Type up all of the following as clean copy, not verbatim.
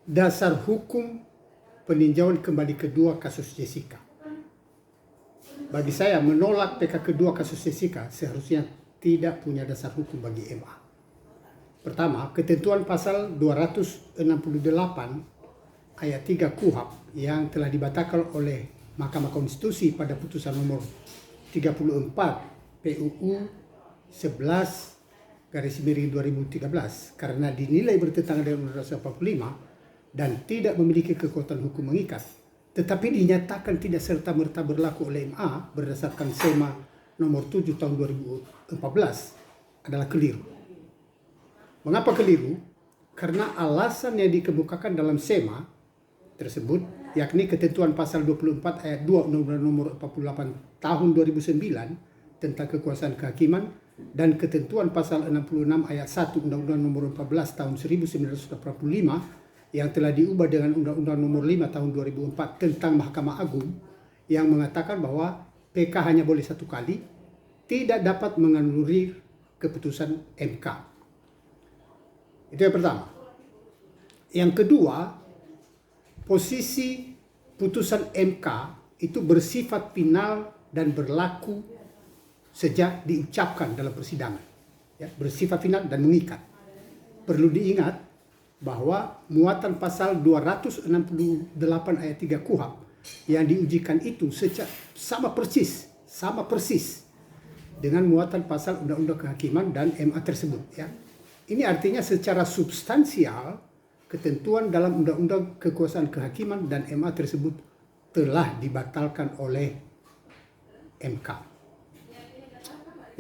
dasar hukum peninjauan kembali kedua kasus Jessica. Bagi saya, menolak PK kedua kasus Jessica seharusnya tidak punya dasar hukum bagi MA. Pertama, ketentuan pasal 268 ayat 3 KUHP yang telah dibatalkan oleh Mahkamah Konstitusi pada putusan nomor 34 PUU 11/2013 karena dinilai bertentangan dengan Undang-Undang 45 dan tidak memiliki kekuatan hukum mengikat, tetapi dinyatakan tidak serta-merta berlaku oleh MA berdasarkan SEMA nomor 7 tahun 2014 adalah keliru. Mengapa keliru? Karena alasan yang dikemukakan dalam SEMA tersebut, yakni ketentuan pasal 24 ayat 2 Undang-Undang nomor 48 tahun 2009 tentang kekuasaan kehakiman dan ketentuan pasal 66 ayat 1 Undang-Undang nomor 14 tahun 1985 yang telah diubah dengan Undang-Undang nomor 5 tahun 2004 tentang Mahkamah Agung yang mengatakan bahwa PK hanya boleh satu kali, tidak dapat menganulir keputusan MK. Itu yang pertama. Yang kedua, posisi putusan MK itu bersifat final dan berlaku sejak diucapkan dalam persidangan. Ya, bersifat final dan mengikat. Perlu diingat bahwa muatan pasal 268 ayat 3 KUHP yang diujikan itu sama persis dengan muatan pasal Undang-Undang Kehakiman dan MA tersebut. Ya. Ini artinya secara substansial ketentuan dalam Undang-Undang Kekuasaan Kehakiman dan MA tersebut telah dibatalkan oleh MK.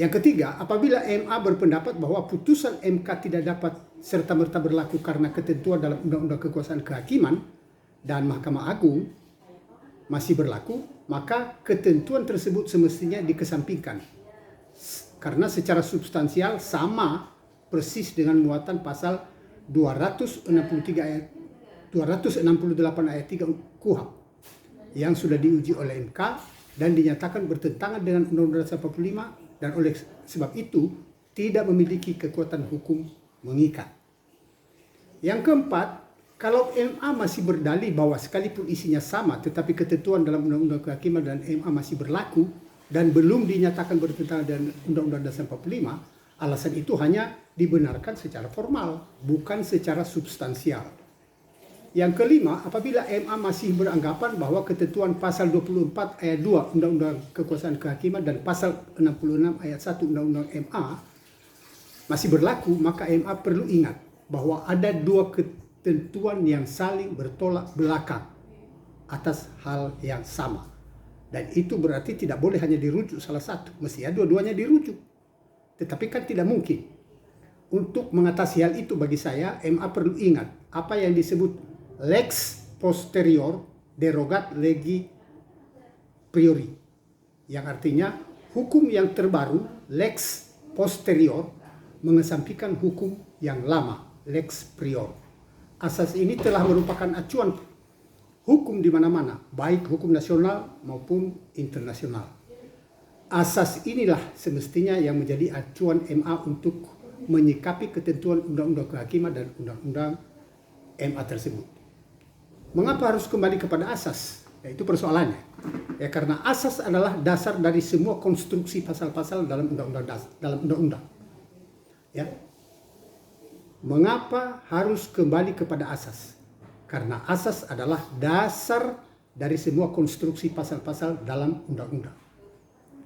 Yang ketiga, apabila MA berpendapat bahwa putusan MK tidak dapat serta-merta berlaku karena ketentuan dalam Undang-Undang Kekuasaan Kehakiman dan Mahkamah Agung masih berlaku, maka ketentuan tersebut semestinya dikesampingkan. Karena secara substansial sama persis dengan muatan pasal 268 ayat 3 KUHP yang sudah diuji oleh MK dan dinyatakan bertentangan dengan Undang-Undang 45 dan oleh sebab itu tidak memiliki kekuatan hukum mengikat. Yang keempat, kalau MA masih berdalih bahwa sekalipun isinya sama tetapi ketentuan dalam Undang-Undang Kehakiman dan MA masih berlaku dan belum dinyatakan bertentangan dengan Undang-Undang Dasar 45, alasan itu hanya dibenarkan secara formal, bukan secara substansial. Yang kelima, apabila MA masih beranggapan bahwa ketentuan pasal 24 ayat 2 Undang-Undang Kekuasaan Kehakiman dan pasal 66 ayat 1 Undang-Undang MA masih berlaku, maka MA perlu ingat bahwa ada dua ketentuan yang saling bertolak belakang atas hal yang sama. Dan itu berarti tidak boleh hanya dirujuk salah satu, mestinya dua-duanya dirujuk. Tetapi kan tidak mungkin. Untuk mengatasi hal itu bagi saya, MA perlu ingat apa yang disebut lex posterior derogat legi priori. Yang artinya hukum yang terbaru, lex posterior, mengesampingkan hukum yang lama, lex prior. Asas ini telah merupakan acuan hukum di mana-mana, baik hukum nasional maupun internasional. Asas inilah semestinya yang menjadi acuan MA untuk menyikapi ketentuan Undang-Undang Kehakiman dan Undang-Undang MA tersebut. Mengapa harus kembali kepada asas? Ya, itu persoalannya. Ya, karena asas adalah dasar dari semua konstruksi pasal-pasal dalam undang-undang. Ya. Mengapa harus kembali kepada asas? Karena asas adalah dasar dari semua konstruksi pasal-pasal dalam undang-undang.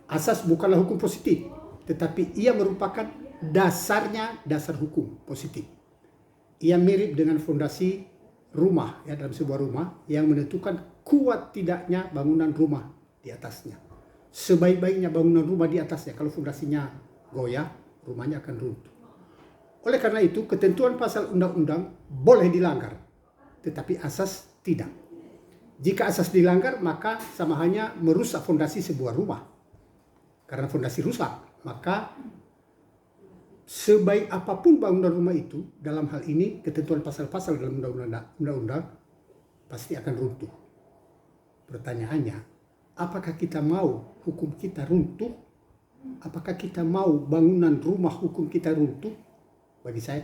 Asas bukanlah hukum positif, tetapi ia merupakan dasarnya dasar hukum positif. Ia mirip dengan fondasi rumah, ya, dalam sebuah rumah yang menentukan kuat tidaknya bangunan rumah di atasnya. Sebaik-baiknya bangunan rumah di atasnya, kalau fondasinya goyah, rumahnya akan runtuh. Oleh karena itu, ketentuan pasal undang-undang boleh dilanggar, tetapi asas tidak. Jika asas dilanggar, maka sama hanya merusak fondasi sebuah rumah. Karena fondasi rusak, maka sebaik apapun bangunan rumah itu, dalam hal ini ketentuan pasal-pasal dalam undang-undang pasti akan runtuh. Pertanyaannya, apakah kita mau hukum kita runtuh? Apakah kita mau bangunan rumah hukum kita runtuh? Bagi saya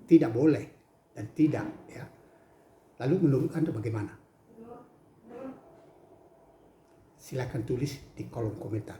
tidak boleh dan tidak, ya. Lalu menurut Anda bagaimana? Silakan tulis di kolom komentar.